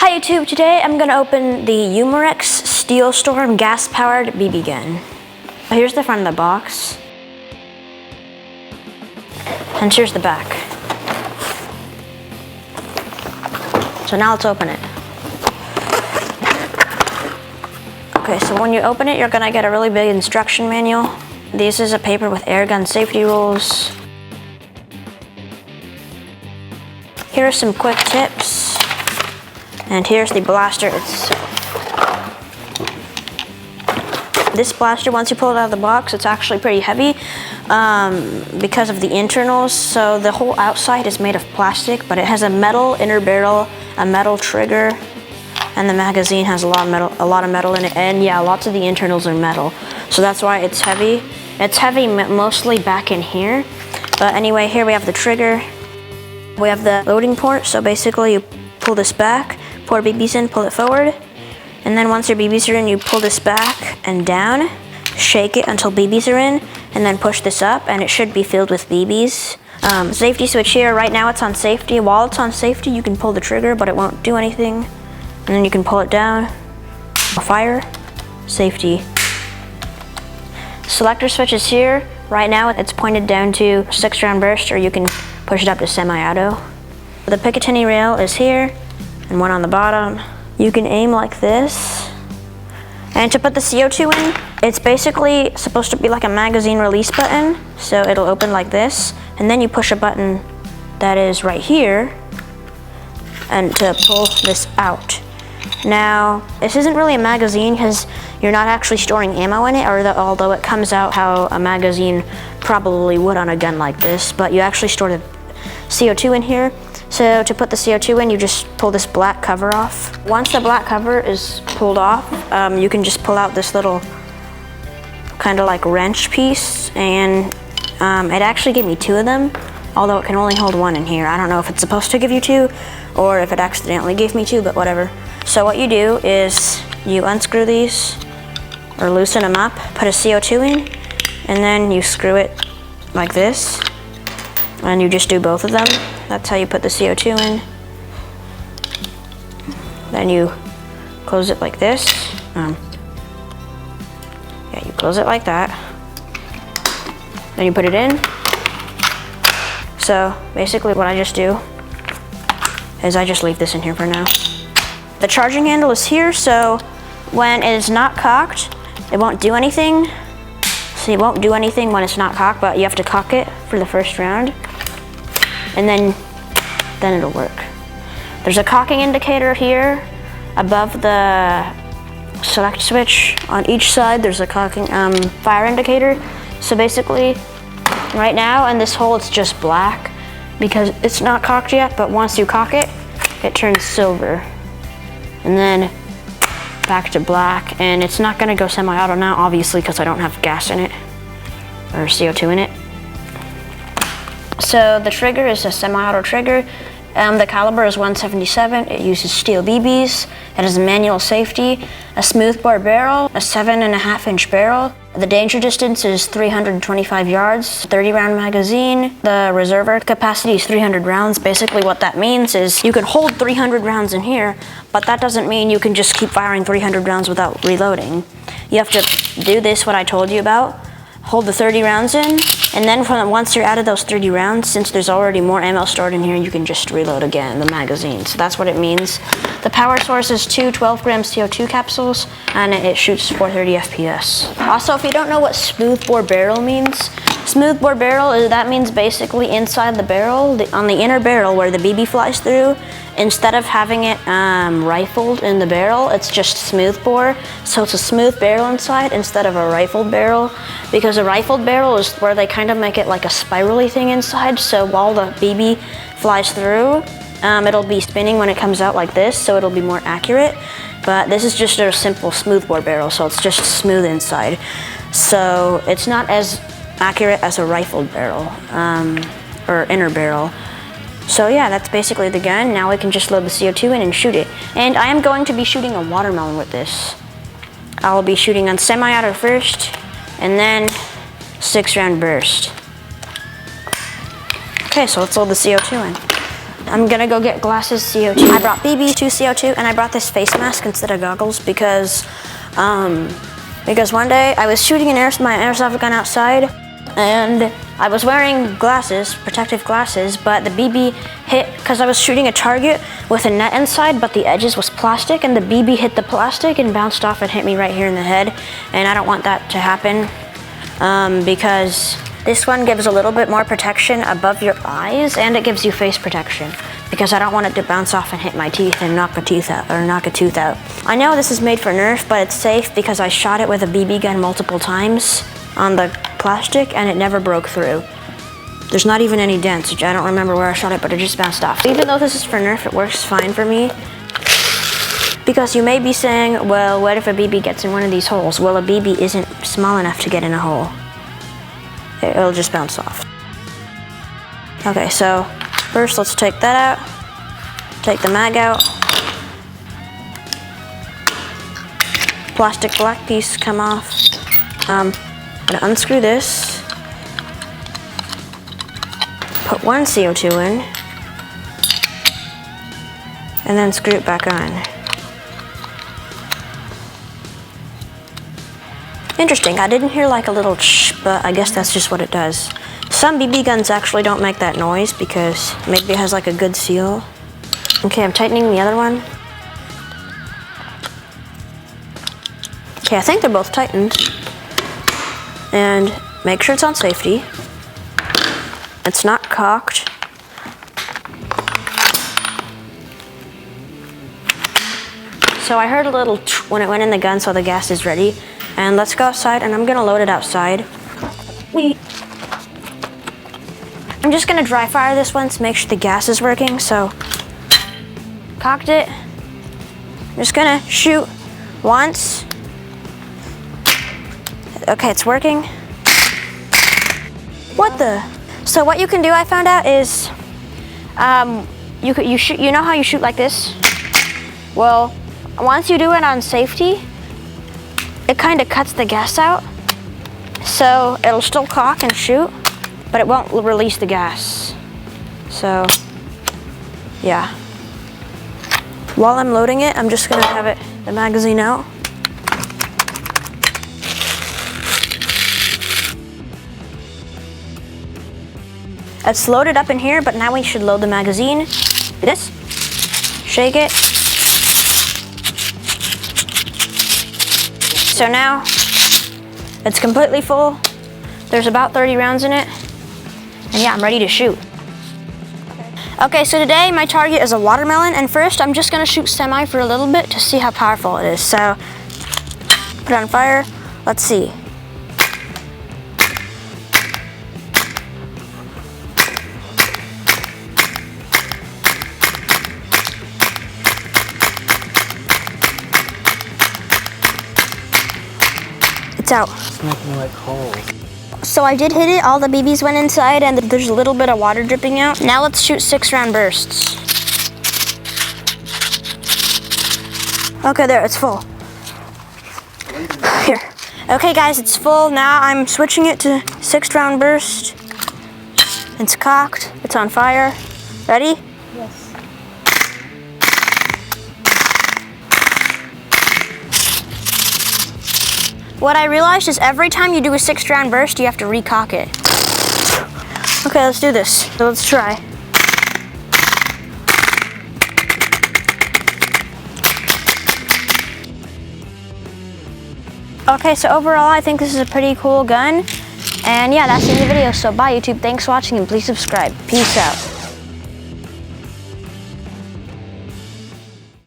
Hi YouTube, today I'm going to open the Umarex Steel Storm gas-powered BB gun. Here's the front of the box. And here's the back. So now let's open it. Okay, so when you open it, you're going to get a really big instruction manual. This is a paper with air gun safety rules. Here are some quick tips. And here's the blaster itself. This blaster, once you pull it out of the box, it's actually pretty heavy because of the internals. So the whole outside is made of plastic, but it has a metal inner barrel, a metal trigger, and the magazine has a lot of metal in it. And yeah, lots of the internals are metal. So that's why it's heavy. It's heavy mostly back in here. But anyway, here we have the trigger. We have the loading port. So basically you pull this back, pour BBs in, pull it forward, and then once your BBs are in, you pull this back and down, shake it until BBs are in, and then push this up, and it should be filled with BBs. Safety switch here, right now it's on safety. While it's on safety, you can pull the trigger, but it won't do anything. And then you can pull it down, fire, safety. Selector switch is here. Right now it's pointed down to 6-round burst, or you can push it up to semi-auto. The Picatinny rail is here, and one on the bottom. You can aim like this. And to put the CO2 in, it's basically supposed to be like a magazine release button. So it'll open like this, and then you push a button that is right here, and to pull this out. Now, this isn't really a magazine because you're not actually storing ammo in it, although it comes out how a magazine probably would on a gun like this, but you actually store the CO2 in here. So to put the CO2 in, you just pull this black cover off. Once the black cover is pulled off, you can just pull out this little kind of like wrench piece, and it actually gave me 2 of them, although it can only hold 1 in here. I don't know if it's supposed to give you 2 or if it accidentally gave me 2, but whatever. So what you do is you unscrew these or loosen them up, put a CO2 in, and then you screw it like this, and you just do both of them. That's how you put the CO2 in. Then you close it like this. Yeah, you close it like that. Then you put it in. So basically what I just do is I just leave this in here for now. The charging handle is here, so when it is not cocked, it won't do anything. So it won't do anything when it's not cocked, but you have to cock it for the first round. And then it'll work. There's a cocking indicator here above the select switch. On each side there's a cocking fire indicator. So basically right now in this hole it's just black because it's not cocked yet, but once you cock it, it turns silver. And then back to black, and it's not gonna go semi-auto now, obviously, because I don't have gas in it or CO2 in it. So the trigger is a semi-auto trigger. The caliber is 177. It uses steel BBs. It has a manual safety, a smoothbore barrel, a 7.5-inch barrel. The danger distance is 325 yards, 30-round magazine. The reservoir capacity is 300 rounds. Basically what that means is you can hold 300 rounds in here, but that doesn't mean you can just keep firing 300 rounds without reloading. You have to do this, what I told you about. Hold the 30 rounds in, and then once you're out of those 30 rounds, since there's already more ammo stored in here, you can just reload again the magazine. So that's what it means. The power source is 2 12-gram CO2 capsules, and it shoots 430 FPS. Also, if you don't know what smoothbore barrel means, smoothbore barrel, that means basically inside the barrel, on the inner barrel where the BB flies through, instead of having it rifled in the barrel, it's just smoothbore. So it's a smooth barrel inside instead of a rifled barrel, because a rifled barrel is where they kind of make it like a spirally thing inside. So while the BB flies through, it'll be spinning when it comes out like this, so it'll be more accurate. But this is just a simple smoothbore barrel, so it's just smooth inside. So it's not as accurate as a rifled barrel or inner barrel. So yeah, that's basically the gun. Now we can just load the CO2 in and shoot it. And I am going to be shooting a watermelon with this. I'll be shooting on semi-auto first, and then 6-round burst. Okay, so let's load the CO2 in. I'm gonna go get glasses, CO2. I brought BB2 CO2, and I brought this face mask instead of goggles because one day I was shooting my airsoft gun outside, and I was wearing glasses, protective glasses, but the BB hit, because I was shooting a target with a net inside, but the edges was plastic, and the BB hit the plastic and bounced off and hit me right here in the head, and I don't want that to happen because this one gives a little bit more protection above your eyes, and it gives you face protection because I don't want it to bounce off and hit my teeth and knock a tooth out. I know this is made for Nerf, but it's safe because I shot it with a BB gun multiple times on the plastic and it never broke through. There's not even any dents. I don't remember where I shot it, but it just bounced off. Even though this is for Nerf, it works fine for me. Because you may be saying, well, what if a BB gets in one of these holes? Well, a BB isn't small enough to get in a hole. It'll just bounce off. Okay, so first let's take that out. Take the mag out. Plastic black piece come off. I'm gonna unscrew this. Put one CO2 in. And then screw it back on. Interesting, I didn't hear like a little shh, but I guess that's just what it does. Some BB guns actually don't make that noise because maybe it has like a good seal. Okay, I'm tightening the other one. Okay, I think they're both tightened. And make sure it's on safety. It's not cocked. So I heard a little when it went in the gun, so the gas is ready. And let's go outside, and I'm gonna load it outside. I'm just gonna dry fire this one to make sure the gas is working, so cocked it. I'm just gonna shoot once. Okay, it's working. What the? So what you can do, I found out, is you know how you shoot like this? Well, once you do it on safety, it kind of cuts the gas out, so it'll still cock and shoot, but it won't release the gas. So, yeah. While I'm loading it, I'm just gonna have the magazine out. It's loaded up in here, but now we should load the magazine. Do this, shake it. So now it's completely full. There's about 30 rounds in it. And yeah, I'm ready to shoot. Okay, so today my target is a watermelon, and first I'm just gonna shoot semi for a little bit to see how powerful it is. So put it on fire, let's see. It's out. It's making like holes. So I did hit it, all the BBs went inside, and there's a little bit of water dripping out. Now let's shoot 6-round bursts. Okay, there, it's full. Here. Okay guys, it's full. Now I'm switching it to 6-round burst. It's cocked, it's on fire. Ready? Yes. What I realized is every time you do a 6-round burst, you have to recock it. Okay, let's do this. So let's try. Okay, so overall, I think this is a pretty cool gun. And yeah, that's the end of the video. So bye, YouTube. Thanks for watching, and please subscribe. Peace out.